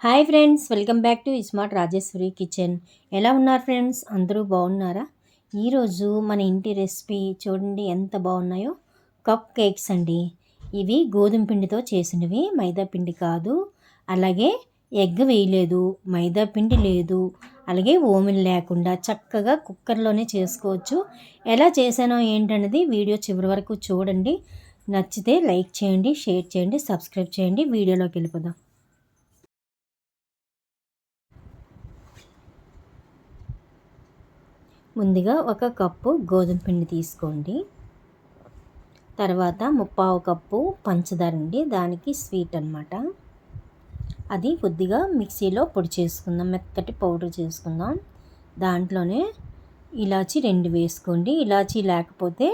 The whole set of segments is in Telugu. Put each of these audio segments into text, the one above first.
Hi friends, welcome back to smart Rajeshwari kitchen. ఎలా ఉన్నారు ఫ్రెండ్స్? అందరూ బాగున్నారా? ఈరోజు మన ఇంటి రెసిపీ చూడండి ఎంత బాగున్నాయో. కప్ కేక్స్ అండి. ఇవి గోధుమ పిండితో చేసినవి, మైదా పిండి కాదు. అలాగే ఎగ్ వేయలేదు, మైదా పిండి లేదు, అలాగే ఓవెన్ లేకుండా చక్కగా కుక్కర్లోనే చేసుకోవచ్చు. ఎలా చేశానో ఏంటన్నది వీడియో చివరి వరకు చూడండి. నచ్చితే లైక్ చేయండి, షేర్ చేయండి, సబ్స్క్రైబ్ చేయండి. వీడియోలోకి వెళ్ళిపోదాం. ముందుగా ఒక కప్పు గోధుమ పిండి తీసుకోండి. తర్వాత 1/4 కప్పు పంచదార అండి, దానికి స్వీట్ అన్నమాట. అది కొద్దిగా మిక్సీలో పొడి చేసుకుందాం, మెత్తటి పౌడర్ చేసుకుందాం. దాంట్లోనే ఇలాచీ 2 వేసుకోండి. ఇలాచీ లేకపోతే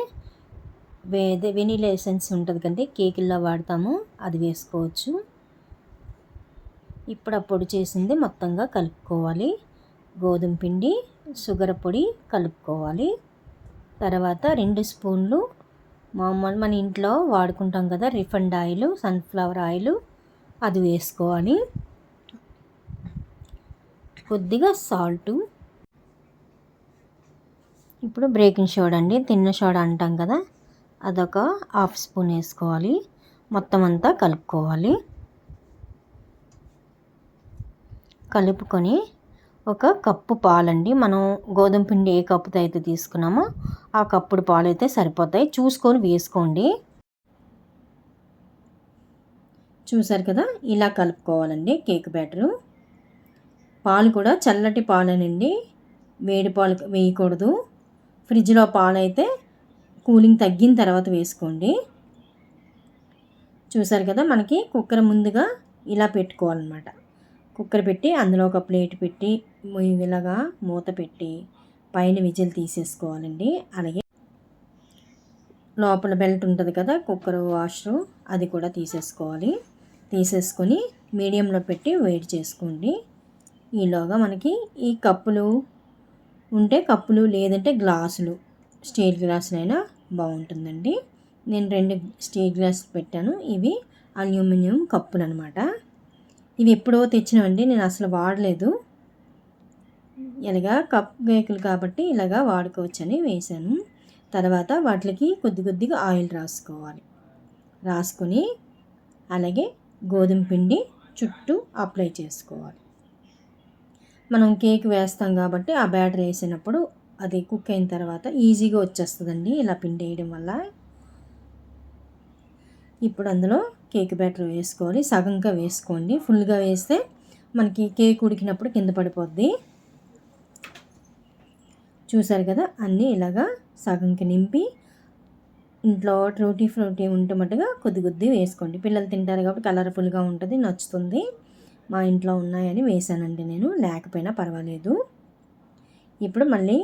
వెనీలా ఎసెన్స్ ఉంటుంది కంటే కేకుల్లో వాడతాము, అది వేసుకోవచ్చు. ఇప్పుడు ఆ పొడి చేసింది మొత్తంగా కలుపుకోవాలి. గోధుమ పిండి, షుగర్ పొడి కలుపుకోవాలి. తర్వాత 2 స్పూన్లు మామూలు మన ఇంట్లో వాడుకుంటాం కదా రిఫైండ్ ఆయిల్, సన్ఫ్లవర్ ఆయిల్, అది వేసుకోవాలి. కొద్దిగా సాల్టు. ఇప్పుడు బేకింగ్ సోడా అండి, తిన్న సోడా అంటాం కదా, అదొక 1/2 స్పూన్ వేసుకోవాలి. మొత్తం అంతా కలుపుకోవాలి. కలుపుకొని ఒక కప్పు పాలండి, మనం గోధుమ పిండి ఏ కప్పుతో అయితే తీసుకున్నామో ఆ కప్పుడు పాలు అయితే సరిపోతాయి, చూసుకొని వేసుకోండి. చూసారు కదా, ఇలా కలుపుకోవాలండి కేక్ బ్యాటరు. పాలు కూడా చల్లటి పాలేనండి, వేడి పాలు వేయకూడదు. ఫ్రిడ్జ్లో పాలు అయితే కూలింగ్ తగ్గిన తర్వాత వేసుకోండి. చూసారు కదా, మనకి కుక్కర్ ముందుగా ఇలా పెట్టుకోవాలన్నమాట. కుక్కర్ పెట్టి అందులో ఒక ప్లేట్ పెట్టి ఇలాగా మూత పెట్టి పైన విజిల్ తీసేసుకోవాలండి. అలాగే లోపల బెల్ట్ ఉంటుంది కదా కుక్కర్ వాషరు, అది కూడా తీసేసుకోవాలి. తీసేసుకొని మీడియంలో పెట్టి వేడి చేసుకోండి. ఈలోగా మనకి ఈ కప్పులు ఉంటే కప్పులు, లేదంటే గ్లాసులు, స్టీల్ గ్లాసులైనా బాగుంటుందండి. నేను 2 స్టీల్ గ్లాసులు పెట్టాను. ఇవి అల్యూమినియం కప్పులు అనమాట. ఇవి ఎప్పుడో తెచ్చినవండి, నేను అసలు వాడలేదు. ఇలాగా కప్ కేకులు కాబట్టి ఇలాగా వాడుకోవచ్చని వేసాను. తర్వాత వాటికి కొద్దిగా ఆయిల్ రాసుకోవాలి. రాసుకొని అలాగే గోధుమ పిండి చుట్టూ అప్లై చేసుకోవాలి. మనం కేక్ వేస్తాం కాబట్టి ఆ బ్యాటర్ వేసినప్పుడు అది కుక్ అయిన తర్వాత ఈజీగా వచ్చేస్తుందండి ఇలా పిండి వేయడం వల్ల. ఇప్పుడు అందులో కేక్ బ్యాటర్ వేసుకోవాలి. సగంగా వేసుకోండి, ఫుల్గా వేస్తే మనకి కేక్ ఉడికినప్పుడు కింద పడిపోద్ది. చూసారు కదా, అన్నీ ఇలాగా సగంకి నింపి ఇంట్లో ట్రూటీ ఫ్రూటీ ఉంటున్నట్టుగా కొద్ది వేసుకోండి. పిల్లలు తింటారు కాబట్టి కలర్ఫుల్గా ఉంటుంది, నచ్చుతుంది. మా ఇంట్లో ఉన్నాయని వేసానండి నేను, లేకపోయినా పర్వాలేదు. ఇప్పుడు మళ్ళీ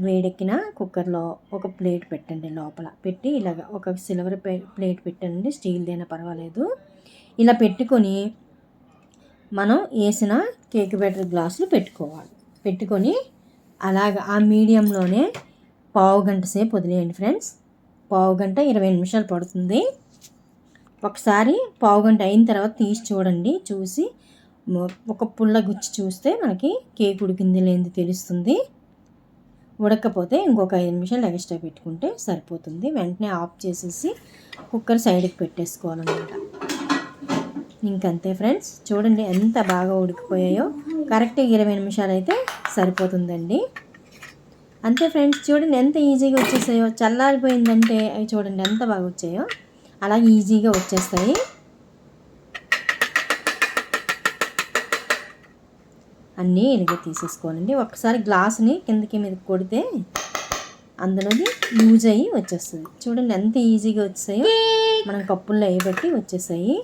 వేడెక్కిన కుక్కర్లో ఒక ప్లేట్ పెట్టండి, లోపల పెట్టి ఇలాగ ఒక సిల్వర్ ప్లేట్ పెట్టండి, స్టీల్దైనా పర్వాలేదు. ఇలా పెట్టుకొని మనం వేసిన కేక్ బ్యాటర్ గ్లాసులు పెట్టుకోవాలి. పెట్టుకొని అలాగ ఆ మీడియంలోనే 1/2 గంట సేపు వదిలేయండి ఫ్రెండ్స్. 1/2 గంట 20 నిమిషాలు పడుతుంది. ఒకసారి 1/2 గంట అయిన తర్వాత తీసి చూడండి. చూసి ఒక పుల్ల గుచ్చి చూస్తే మనకి కేక్ ఉడికింది లేనిది తెలుస్తుంది. ఉడకపోతే ఇంకొక 5 నిమిషాలు ఎక్స్ట్రా పెట్టుకుంటే సరిపోతుంది. వెంటనే ఆఫ్ చేసేసి కుక్కర్ సైడ్కి పెట్టేసుకోవాలన్నమాట. ఇంకంతే ఫ్రెండ్స్, చూడండి ఎంత బాగా ఉడికిపోయాయో. కరెక్ట్గా 20 నిమిషాలు అయితే సరిపోతుందండి. అంతే ఫ్రెండ్స్, చూడండి ఎంత ఈజీగా వచ్చేసాయో. చల్లారిపోయిందంటే అవి చూడండి ఎంత బాగా వచ్చాయో, అలా ఈజీగా వచ్చేస్తాయి. అన్నీ ఇలాగే తీసేసుకోవాలండి. ఒకసారి గ్లాసుని కిందకి మీద కొడితే అందులోది లూజ్ అయ్యి వచ్చేస్తుంది. చూడండి ఎంత ఈజీగా వచ్చాయో, మనం కప్పుల్లో వేయబట్టి వచ్చేసాయి.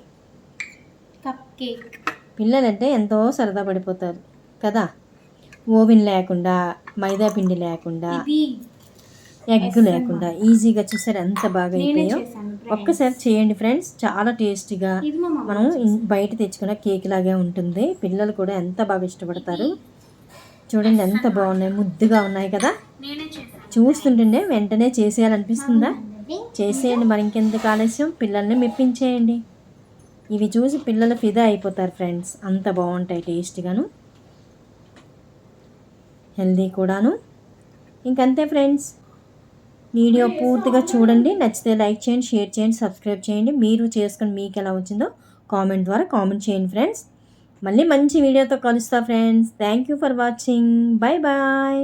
కప్ కేక్ పిల్లలంటే ఎంతో సరదా పడిపోతారు కదా. ఓవెన్ లేకుండా, మైదా పిండి లేకుండా, ఎగ్ లేకుండా ఈజీగా చూసారు ఎంత బాగా అయిపోయాయో. ఒక్కసారి చేయండి ఫ్రెండ్స్, చాలా టేస్టీగా మనం బయట తెచ్చుకున్న కేక్ లాగే ఉంటుంది. పిల్లలు కూడా ఎంత బాగా ఇష్టపడతారు. చూడండి ఎంత బాగున్నాయి, ముద్దుగా ఉన్నాయి కదా. చూస్తుంటే వెంటనే చేసేయాలనిపిస్తుందా? చేసేయండి మరి, ఇంకెందుకు ఆలస్యం, పిల్లల్ని మెప్పించేయండి. ఇవి చూసి పిల్లలు ఫిదా అయిపోతారు ఫ్రెండ్స్, అంత బాగుంటాయి టేస్ట్గాను, హెల్దీ కూడాను. ఇంకంతే ఫ్రెండ్స్, వీడియో పూర్తిగా చూడండి, నచ్చితే లైక్ చేయండి, షేర్ చేయండి, సబ్స్క్రైబ్ చేయండి. మీరు చేసుకొని మీకు ఎలా వచ్చిందో కామెంట్ ద్వారా కామెంట్ చేయండి ఫ్రెండ్స్. మళ్ళీ మంచి వీడియోతో కలుస్తా friends. Thank you for watching. Bye bye.